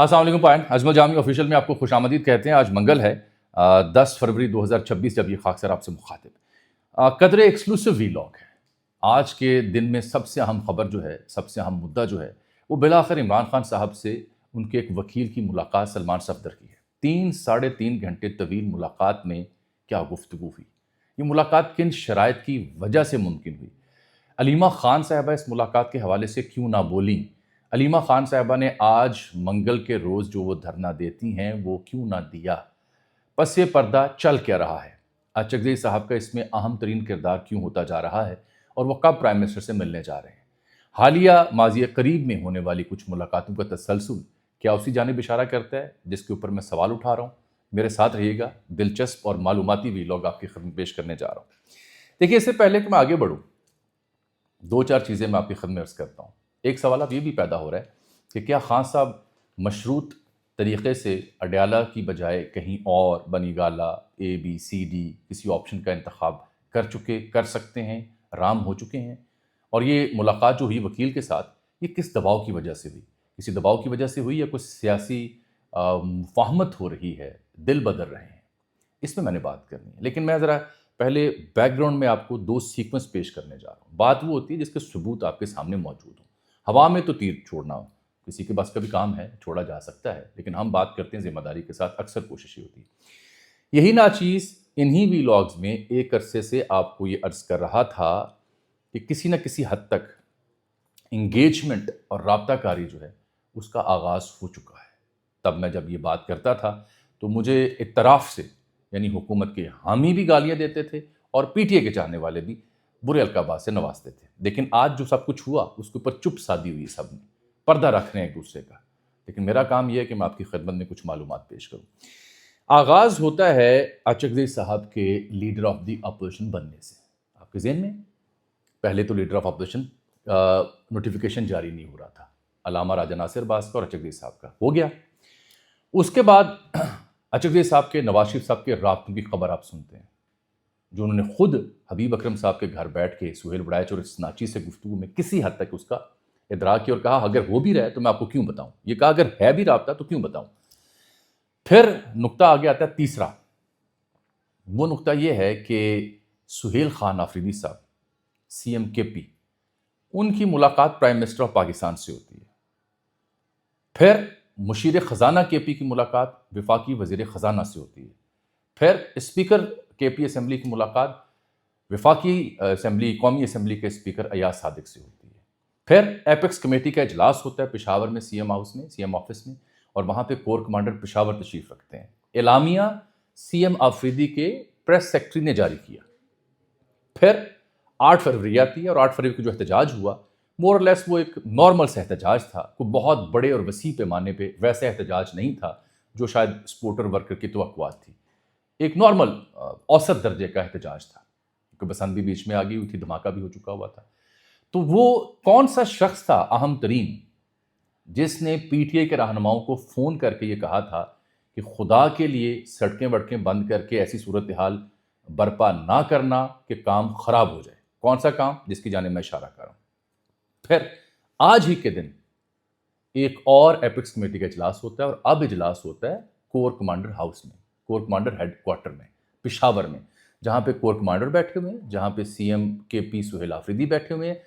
السلام علیکم پائن، اجمل جامی آفیشیل میں آپ کو خوش آمدید کہتے ہیں۔ آج منگل ہے 10 فروری 2026 جب یہ خاکسار آپ سے مخاطب قدر ایکسکلوسیو وی لاگ ہے۔ آج کے دن میں سب سے اہم خبر جو ہے، سب سے اہم مدعا جو ہے، وہ بالآخر عمران خان صاحب سے ان کے ایک وکیل کی ملاقات سلمان صفدر کی ہے۔ 3 گھنٹے طویل ملاقات میں کیا گفتگو ہوئی، یہ ملاقات کن شرائط کی وجہ سے ممکن ہوئی، علیمہ خان صاحبہ اس ملاقات کے حوالے سے کیوں نہ بولیں، علیمہ خان صاحبہ نے آج منگل کے روز جو وہ دھرنا دیتی ہیں وہ کیوں نہ دیا، پس پردہ چل کیا رہا ہے، اچکزئی صاحب کا اس میں اہم ترین کردار کیوں ہوتا جا رہا ہے، اور وہ کب پرائم منسٹر سے ملنے جا رہے ہیں۔ حالیہ ماضی قریب میں ہونے والی کچھ ملاقاتوں کا تسلسل کیا اسی جانب اشارہ کرتا ہے جس کے اوپر میں سوال اٹھا رہا ہوں؟ میرے ساتھ رہیے گا، دلچسپ اور معلوماتی ویلاگ آپ کی خدمت پیش کرنے جا رہا ہوں۔ دیکھیے، اس سے پہلے کہ میں آگے بڑھوں، 2-4 چیزیں میں آپ کی خدمت عرض کرتا ہوں۔ ایک سوال اب یہ بھی پیدا ہو رہا ہے کہ کیا خان صاحب مشروط طریقے سے اڈیالہ کی بجائے کہیں اور بنی گالہ ABCD کسی آپشن کا انتخاب کر سکتے ہیں، رام ہو چکے ہیں، اور یہ ملاقات جو ہوئی وکیل کے ساتھ، یہ کس دباؤ کی وجہ سے ہوئی؟ کسی دباؤ کی وجہ سے ہوئی یا کچھ سیاسی مفاہمت ہو رہی ہے، دل بدل رہے ہیں؟ اس میں نے بات کرنی ہے، لیکن میں ذرا پہلے بیک گراؤنڈ میں آپ کو 2 سیکوینس پیش کرنے جا رہا ہوں۔ بات وہ ہوتی ہے جس کے ثبوت آپ کے سامنے موجود ہوں۔ ہوا میں تو تیر چھوڑنا ہو، کسی کے بس کا بھی کام ہے، چھوڑا جا سکتا ہے، لیکن ہم بات کرتے ہیں ذمہ داری کے ساتھ، اکثر کوشش ہی ہوتی ہے۔ یہی ناچیز انہی ویلاگز میں ایک عرصے سے آپ کو یہ عرض کر رہا تھا کہ کسی نہ کسی حد تک انگیجمنٹ اور رابطہ کاری جو ہے اس کا آغاز ہو چکا ہے۔ تب میں جب یہ بات کرتا تھا تو مجھے اطراف سے، یعنی حکومت کے حامی بھی گالیاں دیتے تھے اور PTI کے چاہنے والے بھی برے القابات سے نوازتے تھے، لیکن آج جو سب کچھ ہوا اس کے اوپر چپ سادھی ہوئی، سب نے پردہ رکھ رہے ہیں ایک دوسرے کا، لیکن میرا کام یہ ہے کہ میں آپ کی خدمت میں کچھ معلومات پیش کروں۔ آغاز ہوتا ہے اچکزئی صاحب کے لیڈر آف دی اپوزیشن بننے سے۔ آپ کے ذہن میں پہلے تو لیڈر آف اپوزیشن نوٹیفیکیشن جاری نہیں ہو رہا تھا، علامہ راجہ ناصر باز کا اور اچکزئی صاحب کا ہو گیا۔ اس کے بعد اچکزئی صاحب کے نواز شریف صاحب کے رابطوں کی خبر آپ سنتے ہیں، جو انہوں نے خود حبیب اکرم صاحب کے گھر بیٹھ کے سہیل وڑائچ اور اس ناچیز سے گفتگو میں کسی حد تک اس کا ادراک کیا اور کہا اگر ہو بھی رہا ہے تو میں آپ کو کیوں بتاؤں، یہ کہا اگر ہے بھی رابطہ تو کیوں بتاؤں۔ پھر نقطہ آگے آتا ہے تیسرا، وہ نقطہ یہ ہے کہ سہیل خان آفریدی صاحب CM KP، ان کی ملاقات پرائم منسٹر آف پاکستان سے ہوتی ہے۔ پھر مشیر خزانہ KP کی ملاقات وفاقی وزیر خزانہ سے ہوتی ہے۔ پھر اسپیکر KP اسمبلی کی ملاقات وفاقی اسمبلی، قومی اسمبلی کے اسپیکر ایاز صادق سے ہوتی ہے۔ پھر ایپیکس کمیٹی کا اجلاس ہوتا ہے پشاور میں CM ہاؤس میں، CM آفس میں، اور وہاں پہ کور کمانڈر پشاور تشریف رکھتے ہیں۔ اعلامیہ CM آفریدی کے پریس سیکرٹری نے جاری کیا۔ پھر 8 فروری آتی ہے، اور 8 فروری کو جو احتجاج ہوا مور اور لیس وہ ایک نارمل سا احتجاج تھا، کوئی بہت بڑے اور وسیع پیمانے پہ ویسا احتجاج نہیں تھا جو شاید سپورٹر ورکر کی توقعات تھی، ایک نارمل اوسط درجے کا احتجاج تھا، کیونکہ بسنت بھی بیچ میں آ گئی ہوئی تھی، دھماکہ بھی ہو چکا ہوا تھا۔ تو وہ کون سا شخص تھا اہم ترین جس نے PTI کے رہنماؤں کو فون کر کے یہ کہا تھا کہ خدا کے لیے سڑکیں وڑکیں بند کر کے ایسی صورتحال برپا نہ کرنا کہ کام خراب ہو جائے؟ کون سا کام جس کی جانب میں اشارہ کر رہا ہوں؟ پھر آج ہی کے دن ایک اور ایپکس کمیٹی کا اجلاس ہوتا ہے، اور اب اجلاس ہوتا ہے کور کمانڈر ہاؤس میں، کور کمانڈر ہیڈ کوارٹر میں، پشاور میں، جہاں پہ کور کمانڈر بیٹھے ہوئے ہیں، جہاں پہ CM KP سہیل آفریدی بیٹھے ہوئے ہیں،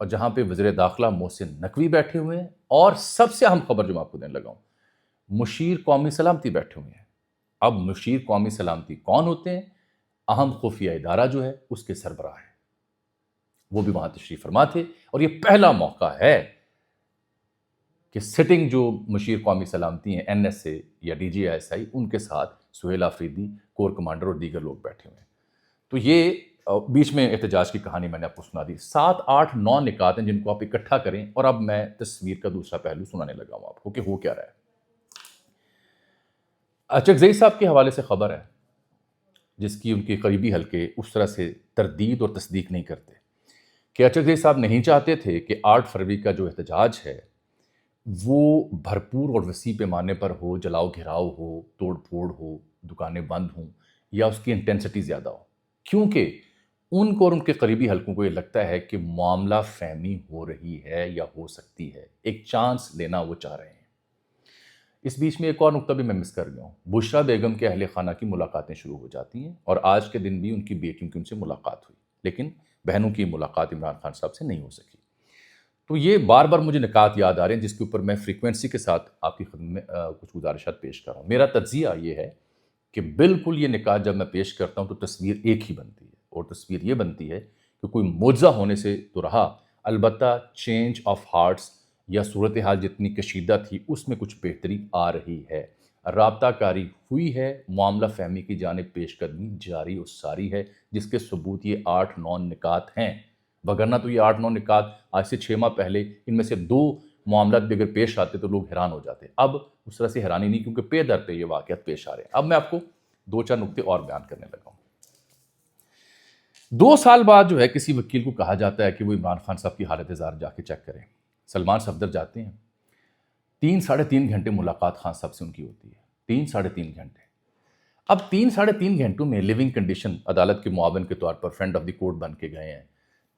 اور جہاں پہ وزیر داخلہ محسن نقوی بیٹھے ہوئے ہیں، اور سب سے اہم خبر جو میں آپ کو دینے لگا ہوں، مشیر قومی سلامتی بیٹھے ہوئے ہیں۔ اب مشیر قومی سلامتی کون ہوتے ہیں؟ اہم خفیہ ادارہ جو ہے اس کے سربراہ ہیں، وہ بھی وہاں تشریف فرما تھے، اور یہ پہلا موقع ہے کہ سٹنگ جو مشیر قومی سلامتی ہیں NSA یا DGI ان کے ساتھ سہیل آفریدی، کور کمانڈر اور دیگر لوگ بیٹھے ہوئے ہیں۔ تو یہ بیچ میں احتجاج کی کہانی میں نے آپ کو سنا دی۔ 7 8 9 نکات ہیں جن کو آپ اکٹھا کریں، اور اب میں تصویر کا دوسرا پہلو سنانے لگا ہوں آپ کو کہ ہو کیا رہا ہے۔ اچکزئی صاحب کے حوالے سے خبر ہے جس کی ان کے قریبی حلقے اس طرح سے تردید اور تصدیق نہیں کرتے، کہ اچکزئی صاحب نہیں چاہتے تھے کہ 8 فروری کا جو احتجاج ہے وہ بھرپور اور وسیع پیمانے پر ہو، جلاؤ گھراؤ ہو، توڑ پھوڑ ہو، دکانیں بند ہوں، یا اس کی انٹینسٹی زیادہ ہو، کیونکہ ان کو اور ان کے قریبی حلقوں کو یہ لگتا ہے کہ معاملہ فہمی ہو رہی ہے یا ہو سکتی ہے، ایک چانس لینا وہ چاہ رہے ہیں۔ اس بیچ میں ایک اور نقطہ بھی میں مس کر گیا ہوں. بشریٰ بیگم کے اہل خانہ کی ملاقاتیں شروع ہو جاتی ہیں اور آج کے دن بھی ان کی بیٹیوں کی ان سے ملاقات ہوئی، لیکن بہنوں کی ملاقات عمران خان صاحب سے نہیں ہو سکی. تو یہ بار بار مجھے نکات یاد آ رہے ہیں جس کے اوپر میں فریکوینسی کے ساتھ آپ کی خدمت میں کچھ گزارشات پیش کر رہا ہوں. میرا تجزیہ یہ ہے کہ بالکل یہ نکات جب میں پیش کرتا ہوں تو تصویر ایک ہی بنتی ہے، اور تصویر یہ بنتی ہے کہ کوئی معجزہ ہونے سے تو رہا، البتہ چینج آف ہارٹس یا صورتحال جتنی کشیدہ تھی اس میں کچھ بہتری آ رہی ہے، رابطہ کاری ہوئی ہے، معاملہ فہمی کی جانب پیش قدمی جاری و ساری ہے، جس کے ثبوت یہ 8-9 نکات ہیں. وگرنہ تو یہ 8-9 نکات آج سے 6 ماہ پہلے ان میں سے 2 معاملات بھی اگر پیش آتے تو لوگ حیران ہو جاتے. اب اس طرح سے حیرانی نہیں، کیونکہ پے در پہ یہ واقعات پیش آ رہے ہیں. اب میں آپ کو 2-4 نقطے اور بیان کرنے لگا ہوں. 2 سال بعد جو ہے کسی وکیل کو کہا جاتا ہے کہ وہ عمران خان صاحب کی حالت زار جا کے چیک کریں. سلمان صفدر جاتے ہیں. 3-3.5 گھنٹے ملاقات خان صاحب سے ان کی ہوتی ہے. 3-3.5 گھنٹے. اب 3-3.5 گھنٹوں میں لیونگ کنڈیشن عدالت کے معاون کے طور پر فرینڈ آف دی کورٹ بن کے گئے ہیں.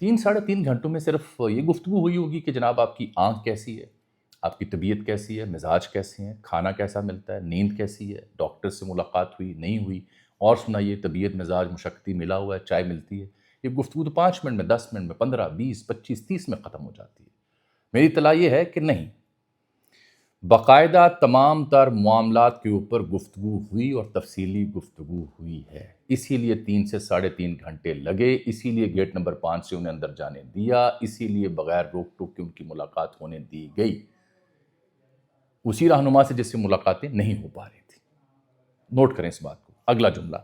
3-3.5 گھنٹوں میں صرف یہ گفتگو ہوئی ہوگی کہ جناب آپ کی آنکھ کیسی ہے، آپ کی طبیعت کیسی ہے، مزاج کیسے ہیں، کھانا کیسا ملتا ہے، نیند کیسی ہے، ڈاکٹر سے ملاقات ہوئی نہیں ہوئی، اور سنائیے طبیعت مزاج مشقتی ملا ہوا ہے، چائے ملتی ہے. یہ گفتگو تو 5 منٹ میں، 10 منٹ میں، 15، 20، 25، 30 میں ختم ہو جاتی ہے. میری اطلاع یہ ہے کہ نہیں، باقاعدہ تمام تر معاملات کے اوپر گفتگو ہوئی اور تفصیلی گفتگو ہوئی ہے. اسی لیے 3 سے 3.5 گھنٹے لگے، اسی لیے گیٹ نمبر 5 سے انہیں اندر جانے دیا، اسی لیے بغیر روک ٹوک کے ان کی ملاقات ہونے دی گئی، اسی رہنما سے جس سے ملاقاتیں نہیں ہو پا رہی تھی. نوٹ کریں اس بات کو. اگلا جملہ،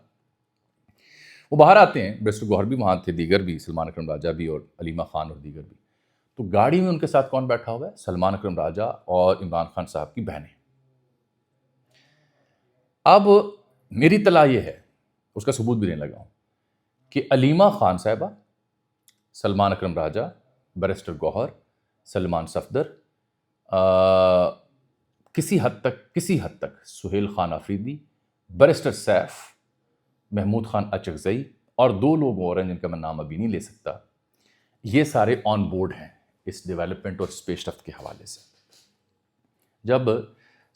وہ باہر آتے ہیں، بیرسٹر گوہر بھی وہاں تھے، دیگر بھی، سلمان اکرم راجہ بھی اور علیمہ خان اور دیگر بھی. تو گاڑی میں ان کے ساتھ کون بیٹھا ہوا ہے؟ سلمان اکرم راجہ اور عمران خان صاحب کی بہنیں. اب میری اطلاع یہ ہے، اس کا ثبوت بھی دینے لگا ہوں، کہ علیمہ خان صاحبہ، سلمان اکرم راجہ، بیرسٹر گوہر، سلمان صفدر، کسی حد تک سہیل خان آفریدی، بیرسٹر سیف، محمود خان اچکزئی اور 2 لوگ اور ہیں جن کا میں نام ابھی نہیں لے سکتا، یہ سارے آن بورڈ ہیں اس ڈیولپمنٹ اور اس پیش رفت کے حوالے سے. جب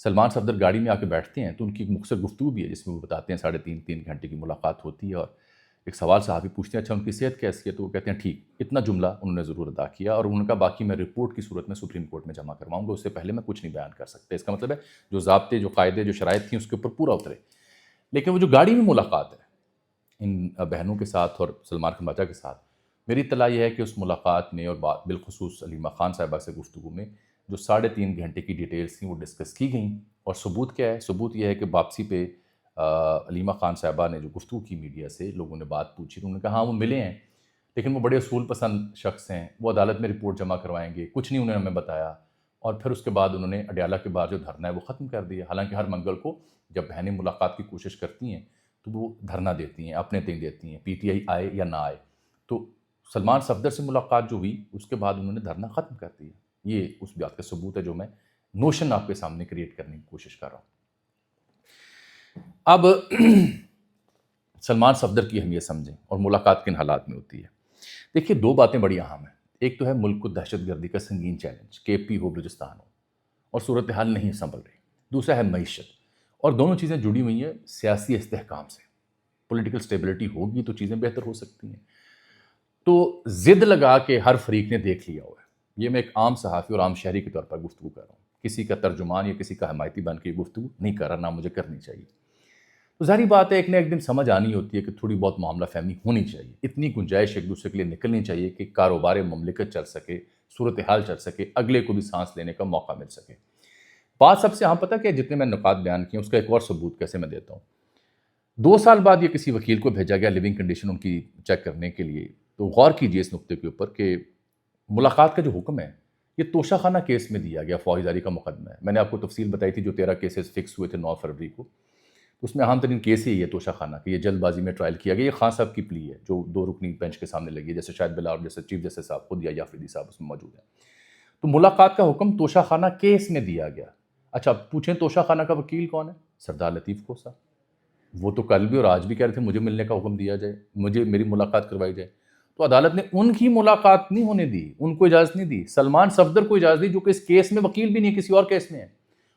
سلمان صفدر گاڑی میں آ کے بیٹھتے ہیں تو ان کی ایک مختصر گفتگو بھی ہے جس میں وہ بتاتے ہیں 3.5 گھنٹے کی ملاقات ہوتی ہے، اور ایک سوال صحافی پوچھتے ہیں اچھا ان کی صحت کیسی ہے، تو وہ کہتے ہیں ٹھیک. اتنا جملہ انہوں نے ضرور ادا کیا، اور انہوں نے کہا باقی میں رپورٹ کی صورت میں سپریم کورٹ میں جمع کرواؤں گا، اس سے پہلے میں کچھ نہیں بیان کر سکتے. اس کا مطلب ہے جو ضابطے، جو قاعدے، جو شرائط تھیں اس کے اوپر پورا اترے. لیکن وہ جو گاڑی میں ملاقات ہے ان بہنوں کے ساتھ اور سلمان اکرم راجہ کے ساتھ، میری اطلاع یہ ہے کہ اس ملاقات میں اور بالخصوص علیمہ خان صاحبہ سے گفتگو میں جو 3.5 گھنٹے کی ڈیٹیلز تھیں وہ ڈسکس کی گئیں. اور ثبوت کیا ہے؟ ثبوت یہ ہے کہ واپسی پہ علیمہ خان صاحبہ نے جو گفتگو کی میڈیا سے، لوگوں نے بات پوچھی، انہوں نے کہا ہاں وہ ملے ہیں، لیکن وہ بڑے اصول پسند شخص ہیں، وہ عدالت میں رپورٹ جمع کروائیں گے، کچھ نہیں انہوں نے ہمیں بتایا. اور پھر اس کے بعد انہوں نے اڈیالہ کے بعد جو دھرنا ہے وہ ختم کر دیا. حالانکہ ہر منگل کو جب بہنیں ملاقات کی کوشش کرتی ہیں تو وہ دھرنا دیتی ہیں، اپنے تئیں دیتی ہیں، پی ٹی آئی آئے یا نہ آئے. تو سلمان صفدر سے ملاقات جو ہوئی اس کے بعد انہوں نے دھرنا ختم کر دیا. یہ اس بات کا ثبوت ہے جو میں نوشن آپ کے سامنے کریٹ کرنے کی کوشش کر رہا ہوں. اب سلمان صفدر کی اہمیت سمجھیں اور ملاقات کن حالات میں ہوتی ہے. دیکھیے 2 باتیں بڑی اہم ہیں. ایک تو ہے ملک کو دہشت گردی کا سنگین چیلنج، کے پی ہو، بلوچستان ہو، اور صورتحال نہیں سنبھل رہی. دوسرا ہے معیشت، اور دونوں چیزیں جڑی ہوئی ہیں سیاسی استحکام سے. پولیٹیکل سٹیبلٹی ہوگی تو چیزیں بہتر ہو سکتی ہیں. تو ضد لگا کے ہر فریق نے دیکھ لیا ہوا ہے. یہ میں ایک عام صحافی اور عام شہری کے طور پر گفتگو کر رہا ہوں، کسی کا ترجمان یا کسی کا حمایتی بن کے گفتگو نہیں کر رہا، نہ مجھے کرنی چاہیے. تو ظاہری بات ہے ایک نہ ایک دن سمجھ آنی ہوتی ہے کہ تھوڑی بہت معاملہ فہمی ہونی چاہیے، اتنی گنجائش ایک دوسرے کے لیے نکلنی چاہیے کہ کاروبار مملکت چل سکے، صورتحال چل سکے، اگلے کو بھی سانس لینے کا موقع مل سکے. بات سب سے ہاں پتہ کہ جتنے میں نکات بیان کیے اس کا ایک اور ثبوت کیسے میں دیتا ہوں. 2 سال بعد یہ کسی وکیل کو بھیجا گیا لیونگ کنڈیشن ان کی چیک کرنے کے لیے. تو غور کیجئے اس نقطے کے اوپر کہ ملاقات کا جو حکم ہے یہ توشہ خانہ کیس میں دیا گیا، فوجداری کا مقدمہ ہے. میں نے آپ کو تفصیل بتائی تھی جو 13 کیسز فکس ہوئے تھے 9 فروری کو. اس میں اہم ترین کیس ہی ہے توشہ خانہ کہ یہ جلد بازی میں ٹرائل کیا گیا. یہ خان صاحب کی پلی ہے جو 2 رکنی بینچ کے سامنے لگی ہے، جیسے شاہد بلال اور جیسے چیف جسٹس صاحب خود یا آفریدی صاحب اس میں موجود ہیں. تو ملاقات کا حکم توشہ خانہ کیس میں دیا گیا. اچھا پوچھیں توشہ خانہ کا وکیل کون ہے؟ سردار لطیف کھوسہ. وہ تو کل بھی اور آج بھی کہہ رہے تھے مجھے ملنے کا حکم دیا جائے، مجھے میری ملاقات کروائی جائے. تو عدالت نے ان کی ملاقات نہیں ہونے دی، ان کو اجازت نہیں دی. سلمان صفدر کو اجازت دی جو کہ اس کیس میں وکیل بھی نہیں، کسی اور کیس میں ہے.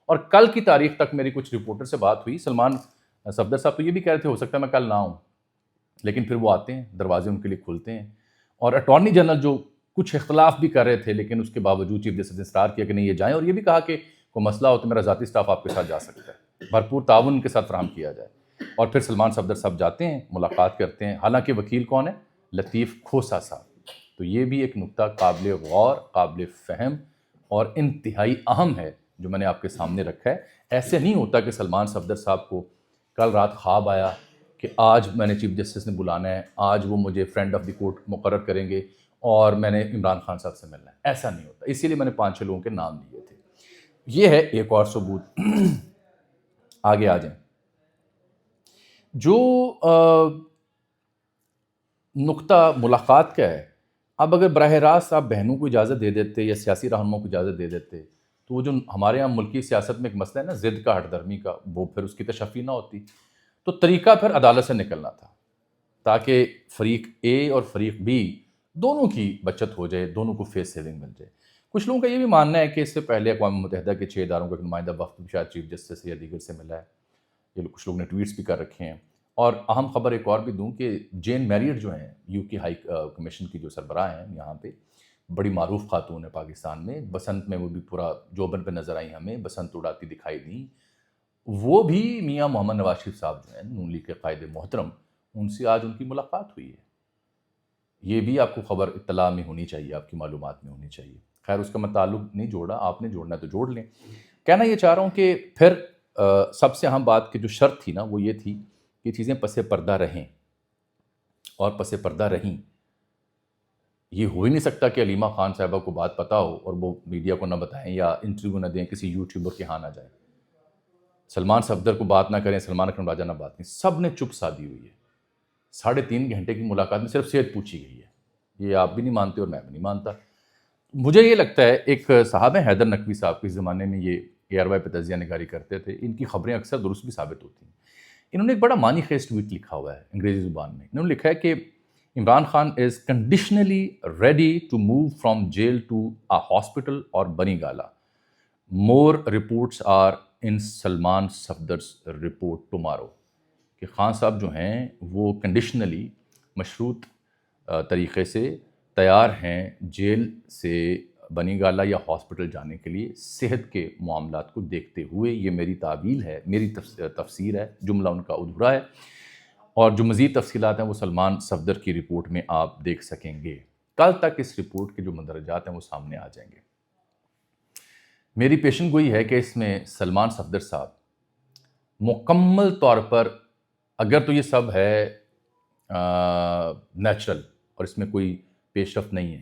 اور کل کی تاریخ تک میری کچھ رپورٹر سے بات ہوئی، سلمان صفدر صاحب تو یہ بھی کہہ رہے تھے ہو سکتا ہے میں کل نہ آؤں، لیکن پھر وہ آتے ہیں، دروازے ان کے لیے کھلتے ہیں. اور اٹارنی جنرل جو کچھ اختلاف بھی کر رہے تھے لیکن اس کے باوجود چیف جسٹس نے اصرار کیا کہ نہیں یہ جائیں، اور یہ بھی کہا کہ کوئی مسئلہ ہو تو میرا ذاتی اسٹاف آپ کے ساتھ جا سکتا ہے، بھرپور تعاون ان کے ساتھ فراہم کیا جائے. اور پھر سلمان صفدر صاحب جاتے ہیں، ملاقات کرتے ہیں. حالانکہ وکیل کون ہے؟ لطیف کھوسا صاحب. تو یہ بھی ایک نقطہ قابل غور، قابل فہم اور انتہائی اہم ہے جو میں نے آپ کے سامنے رکھا ہے. ایسے نہیں ہوتا کہ سلمان صفدر صاحب کو کل رات خواب آیا کہ آج میں نے چیف جسٹس نے بلانا ہے، آج وہ مجھے فرینڈ آف دی کورٹ مقرر کریں گے اور میں نے عمران خان صاحب سے ملنا ہے. ایسا نہیں ہوتا. اسی لیے میں نے 5-6 لوگوں کے نام لیے تھے. یہ ہے ایک اور ثبوت. آگے آ جائیں. جو نقطہ ملاقات کا ہے، اب اگر براہ راست آپ بہنوں کو اجازت دے دیتے یا سیاسی رہنماؤں کو اجازت دے دیتے تو وہ جو ہمارے یہاں ملکی سیاست میں ایک مسئلہ ہے نا ضد کا، ہٹ درمی کا، وہ پھر اس کی تشفی نہ ہوتی. تو طریقہ پھر عدالت سے نکلنا تھا تاکہ فریق اے اور فریق بی دونوں کی بچت ہو جائے، دونوں کو فیس سیونگ مل جائے. کچھ لوگوں کا یہ بھی ماننا ہے کہ اس سے پہلے اقوام متحدہ کے 6 اداروں کا ایک نمائندہ وفد شاید چیف جسٹس یا دیگر سے ملا ہے. یہ کچھ لوگ نے ٹویٹس بھی کر رکھے ہیں. اور اہم خبر ایک اور بھی دوں کہ جین میریٹ جو ہیں یو کے ہائی کمیشن کی جو سربراہ ہیں یہاں پہ، بڑی معروف خاتون ہے پاکستان میں، بسنت میں وہ بھی پورا جوبن پہ نظر آئی، ہمیں بسنت اڑاتی دکھائی دیں. وہ بھی میاں محمد نواز شریف صاحب جو ہیں نون لیگ کے قائد محترم، ان سے آج ان کی ملاقات ہوئی ہے. یہ بھی آپ کو خبر اطلاع میں ہونی چاہیے، آپ کی معلومات میں ہونی چاہیے. خیر اس کا میں تعلق نہیں جوڑا، آپ نے جوڑنا ہے تو جوڑ لیں. کہنا یہ چاہ رہا ہوں کہ پھر سب سے اہم بات کی جو شرط تھی نا وہ یہ تھی کہ چیزیں پس پردہ رہیں، اور پس پردہ رہیں. یہ ہو ہی نہیں سکتا کہ علیمہ خان صاحبہ کو بات پتہ ہو اور وہ میڈیا کو نہ بتائیں یا انٹرویو نہ دیں، کسی یوٹیوبر کے ہاں نہ جائیں، سلمان صفدر کو بات نہ کریں، سلمان اکرم راجہ نہ بات کریں. سب نے چپ سادھی ہوئی ہے. 3.5 گھنٹے کی ملاقات میں صرف صحت پوچھی گئی ہے. یہ آپ بھی نہیں مانتے اور میں بھی نہیں مانتا. مجھے یہ لگتا ہے ایک صاحب ہیں حیدر نقوی صاحب، کے زمانے میں یہ اے آر وائی پہ تجزیہ نگاری کرتے تھے. ان کی خبریں اکثر درست بھی ثابت ہوتی ہیں. انہوں نے ایک بڑا معنی خیز ٹویٹ لکھا ہوا ہے انگریزی زبان میں. انہوں نے لکھا ہے کہ Imran Khan is conditionally ready to move from jail to a hospital اور Bani Gala. More reports are in Salman Safdar's report tomorrow. کہ خان صاحب جو ہیں وہ کنڈیشنلی مشروط طریقے سے تیار ہیں جیل سے بنی گالا یا ہاسپٹل جانے کے لیے صحت کے معاملات کو دیکھتے ہوئے. یہ میری تعویل ہے، میری تفسیر ہے، جملہ ان کا ادھورا ہے. اور جو مزید تفصیلات ہیں وہ سلمان صفدر کی رپورٹ میں آپ دیکھ سکیں گے. کل تک اس رپورٹ کے جو مندرجات ہیں وہ سامنے آ جائیں گے. میری پیشن گوئی ہے کہ اس میں سلمان صفدر صاحب مکمل طور پر، اگر تو یہ سب ہے نیچرل اور اس میں کوئی پیش رفت نہیں ہے،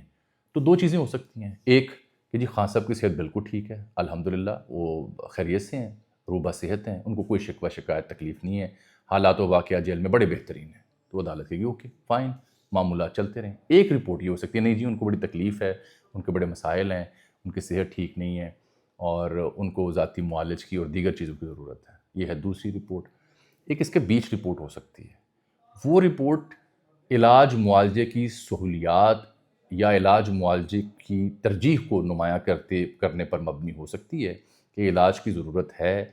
تو 2 چیزیں ہو سکتی ہیں. ایک کہ جی خان صاحب کی صحت بالکل ٹھیک ہے، الحمدللہ وہ خیریت سے ہیں، روبہ صحت ہیں، ان کو کوئی شکوہ شکایت تکلیف نہیں ہے، حالات و واقعات جیل میں بڑے بہترین ہیں. تو عدالت کہے گی اوکے فائن، معمولات چلتے رہیں. ایک رپورٹ یہ ہو سکتی ہے نہیں جی ان کو بڑی تکلیف ہے، ان کے بڑے مسائل ہیں، ان کی صحت ٹھیک نہیں ہے اور ان کو ذاتی معالج کی اور دیگر چیزوں کی ضرورت ہے. یہ ہے دوسری رپورٹ. ایک اس کے بیچ رپورٹ ہو سکتی ہے. وہ رپورٹ علاج معالجے کی سہولیات یا علاج معالجے کی ترجیح کو نمایاں کرنے پر مبنی ہو سکتی ہے کہ علاج کی ضرورت ہے،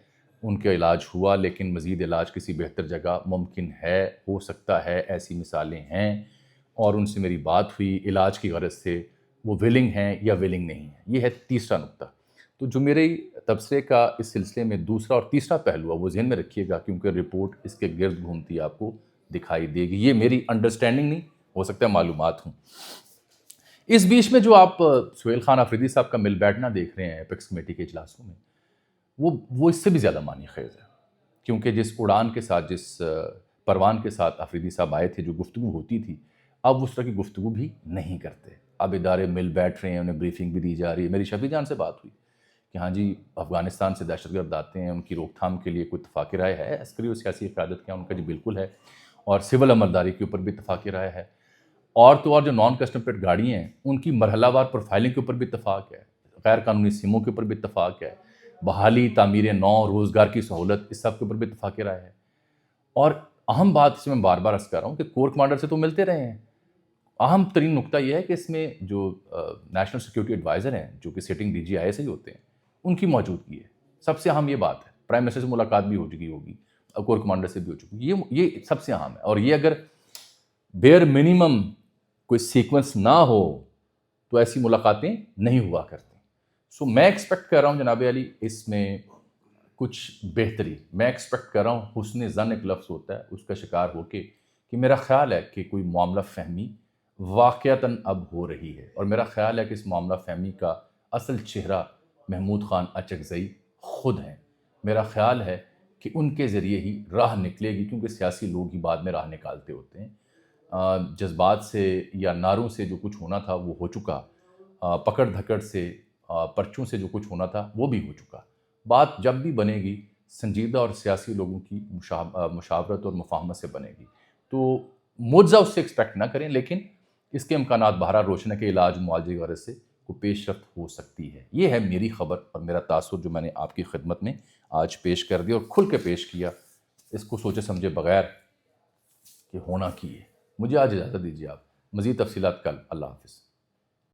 ان کا علاج ہوا لیکن مزید علاج کسی بہتر جگہ ممکن ہے، ہو سکتا ہے، ایسی مثالیں ہیں اور ان سے میری بات ہوئی علاج کی غرض سے، وہ ویلنگ ہیں یا ویلنگ نہیں ہیں. یہ ہے تیسرا نقطہ. تو جو میرے تبصرے کا اس سلسلے میں دوسرا اور تیسرا پہلو ہے وہ ذہن میں رکھیے گا، کیونکہ رپورٹ اس کے گرد گھومتی آپ کو دکھائی دے گی. یہ میری انڈرسٹینڈنگ نہیں ہو سکتا ہے معلومات ہوں. اس بیچ میں جو آپ سہیل خان آفریدی صاحب کا مل بیٹھنا دیکھ رہے ہیں اپیکس کمیٹی کے اجلاسوں میں، وہ اس سے بھی زیادہ معنی خیز ہے. کیونکہ جس اڑان کے ساتھ، جس پروان کے ساتھ آفریدی صاحب آئے تھے، جو گفتگو ہوتی تھی، اب اس طرح کی گفتگو بھی نہیں کرتے. اب ادارے مل بیٹھ رہے ہیں، انہیں بریفنگ بھی دی جا رہی ہے. میری شفیع جان سے بات ہوئی کہ ہاں جی افغانستان سے دہشت گرد آتے ہیں، ان کی روک تھام کے لیے کوئی اتفاق رائے ہے عسکری اور سیاسی قیادت کیا؟ ان کا جی بالکل ہے. اور سول عملداری کے اوپر بھی اتفاق رائے ہے. اور تو اور جو نان کسٹم پلیٹ گاڑیاں ہیں ان کی مرحلہ وار پروفائلنگ کے اوپر بھی اتفاق ہے. غیر قانونی سموں کے اوپر بھی اتفاق ہے. بحالی، تعمیر نو، روزگار کی سہولت، اس سب کے اوپر بھی اتفاق رائے ہے. اور اہم بات اس میں بار بار عرض کر رہا ہوں کہ کور کمانڈر سے تو ملتے رہے ہیں. اہم ترین نقطہ یہ ہے کہ اس میں جو نیشنل سیکیورٹی ایڈوائزر ہیں، جو کہ sitting D G I S I ہوتے ہیں، ان کی موجودگی ہے. سب سے اہم یہ بات ہے. پرائم منسٹر سے ملاقات بھی ہو چکی ہوگی, کور کمانڈر سے بھی ہو چکی, یہ سب سے اہم ہے. اور یہ اگر بیئر منیمم کوئی سیکوینس نہ ہو تو ایسی ملاقاتیں نہیں ہوا کرتی. سو میں ایکسپیکٹ کر رہا ہوں جناب علی اس میں کچھ بہتری. میں ایکسپیکٹ کر رہا ہوں, حسن ظن ایک لفظ ہوتا ہے, اس کا شکار ہو کے کہ میرا خیال ہے کہ کوئی معاملہ فہمی واقعتاً اب ہو رہی ہے, اور میرا خیال ہے کہ اس معاملہ فہمی کا اصل چہرہ محمود خان اچکزئی خود ہیں. میرا خیال ہے کہ ان کے ذریعے ہی راہ نکلے گی, کیونکہ سیاسی لوگ ہی بعد میں راہ نکالتے ہوتے ہیں. جذبات سے یا نعروں سے جو کچھ ہونا تھا وہ ہو چکا, پکڑ دھکڑ سے, پرچوں سے جو کچھ ہونا تھا وہ بھی ہو چکا. بات جب بھی بنے گی سنجیدہ اور سیاسی لوگوں کی مشاورت اور مفاہمت سے بنے گی. تو معجزہ اس سے ایکسپیکٹ نہ کریں, لیکن اس کے امکانات بہرحال روشن ہے کہ علاج معالجے کی غرض سے کو پیش رفت ہو سکتی ہے. یہ ہے میری خبر اور میرا تاثر جو میں نے آپ کی خدمت میں آج پیش کر دیا اور کھل کے پیش کیا, اس کو سوچے سمجھے بغیر کہ ہونا کی ہے. مجھے آج اجازت دیجیے آپ, مزید تفصیلات کل. اللہ حافظ.